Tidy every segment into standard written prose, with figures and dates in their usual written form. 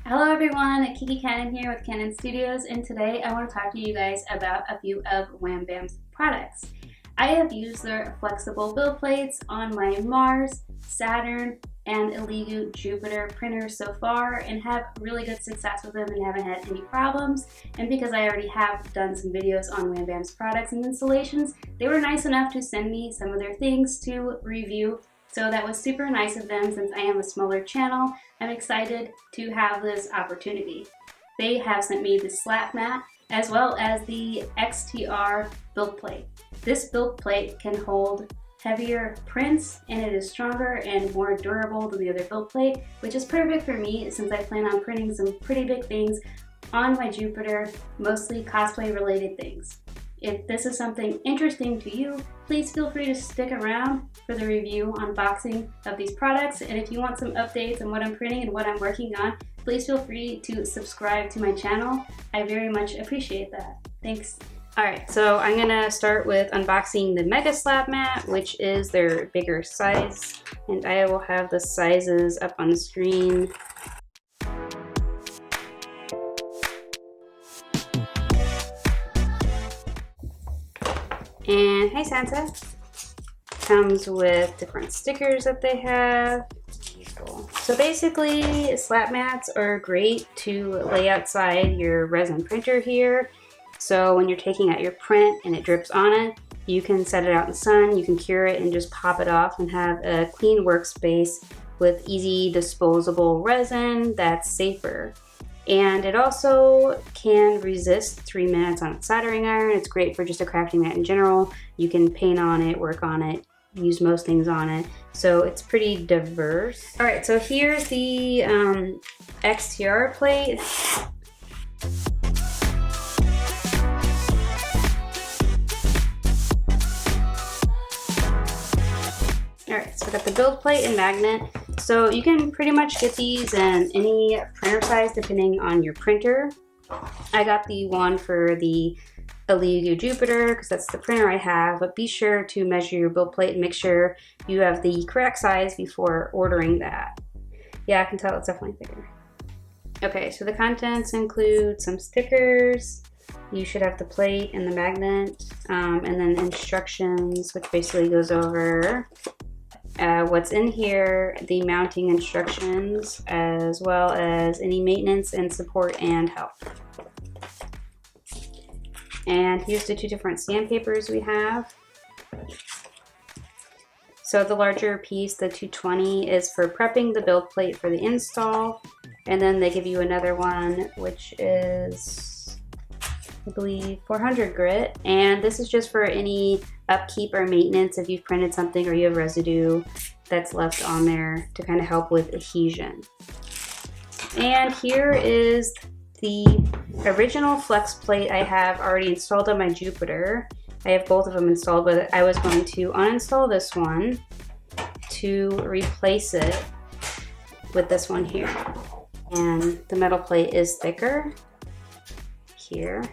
Hello everyone, Kiki Kannon here with Kannon Studios, and today I want to talk to you guys about a few of Wham Bam's products. I have used their flexible build plates on my Mars, Saturn, and Elegoo Jupiter printers so far and have really good success with them and haven't had any problems. And because I already have done some videos on Wham Bam's products and installations, they were nice enough to send me some of their things to review. So that was super nice of them. Since I am a smaller channel, I'm excited to have this opportunity. They have sent me the slap mat as well as the XTR build plate. This build plate can hold heavier prints and it is stronger and more durable than the other build plate, which is perfect for me since I plan on printing some pretty big things on my Jupiter, mostly cosplay related things. If this is something interesting to you, please feel free to stick around for the review unboxing of these products. And if you want some updates on what I'm printing and what I'm working on, please feel free to subscribe to my channel. I very much appreciate that. Thanks. Alright, so I'm gonna start with unboxing the Mega Slab Mat, which is their bigger size. And I will have the sizes up on the screen. And hi Santa. Comes with different stickers that they have. So basically, slab mats are great to lay outside your resin printer here. So when you're taking out your print and it drips on it, you can set it out in the sun, you can cure it and just pop it off and have a clean workspace with easy disposable resin that's safer. And it also can resist 3 minutes on a soldering iron. It's great for just a crafting mat in general. You can paint on it, work on it, use most things on it. So it's pretty diverse. All right, so here's the XTR plate. Alright, so I got the build plate and magnet. So you can pretty much get these in any printer size depending on your printer. I got the one for the Elegoo Jupiter because that's the printer I have, but be sure to measure your build plate and make sure you have the correct size before ordering that. Yeah, I can tell it's definitely bigger. Okay, so the contents include some stickers. You should have the plate and the magnet, and then instructions, which basically goes over what's in here, the mounting instructions, as well as any maintenance and support and help. And here's the 2 different sandpapers we have. So the larger piece, the 220, is for prepping the build plate for the install. And then they give you another one, which is, I believe, 400 grit. And this is just for any upkeep or maintenance if you've printed something or you have residue that's left on there to kind of help with adhesion. And here is the original flex plate I have already installed on my Jupiter. I have both of them installed, but I was going to uninstall this one to replace it with this one here. And the metal plate is thicker here.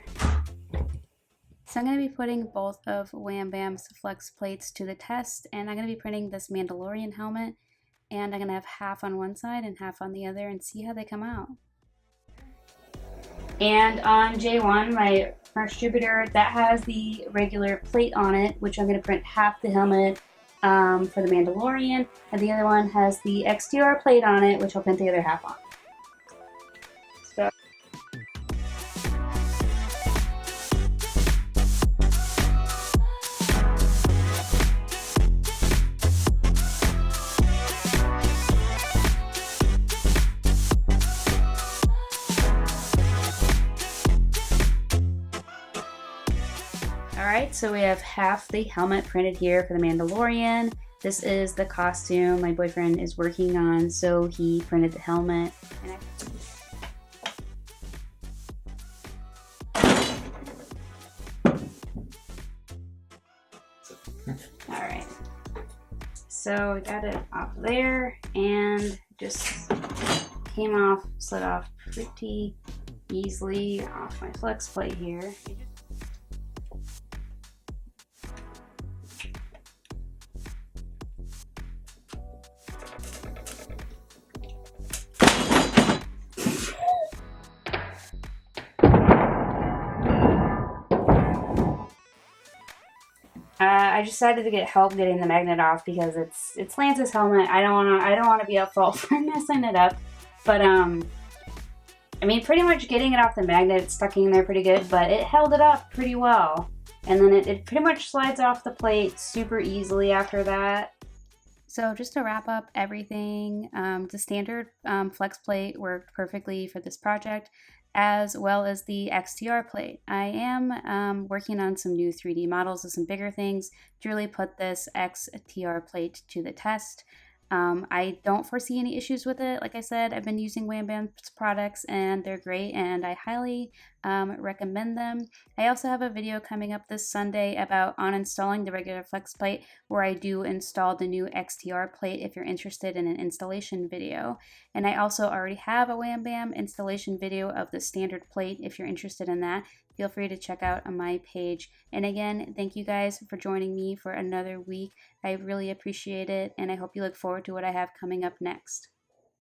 So I'm going to be putting both of Wham Bam's flex plates to the test, and I'm going to be printing this Mandalorian helmet, and I'm going to have half on one side and half on the other and see how they come out. And on J1, my first Jupiter, that has the regular plate on it, which I'm going to print half the helmet for the Mandalorian, and the other one has the XTR plate on it, which I'll print the other half on. So Alright, so we have half the helmet printed here for the Mandalorian. This is the costume my boyfriend is working on, so he printed the helmet. Alright, so we got it off there and just came off, slid off pretty easily off my flex plate here. I decided to get help getting the magnet off because it's Lance's helmet. I don't wanna be at fault for messing it up. But I mean, pretty much getting it off the magnet, it's stuck in there pretty good, but it held it up pretty well. And then it pretty much slides off the plate super easily after that. So just to wrap up everything, the standard flex plate worked perfectly for this project, as well as the XTR plate. I am working on some new 3D models of some bigger things to really put this XTR plate to the test. I don't foresee any issues with it. Like I said, I've been using Wham Bam's products and they're great and I highly recommend them. I also have a video coming up this Sunday about uninstalling the regular flex plate where I do install the new XTR plate if you're interested in an installation video. And I also already have a Wham Bam installation video of the standard plate if you're interested in that. Feel free to check out on my page. And again, thank you guys for joining me for another week. I really appreciate it, and I hope you look forward to what I have coming up next.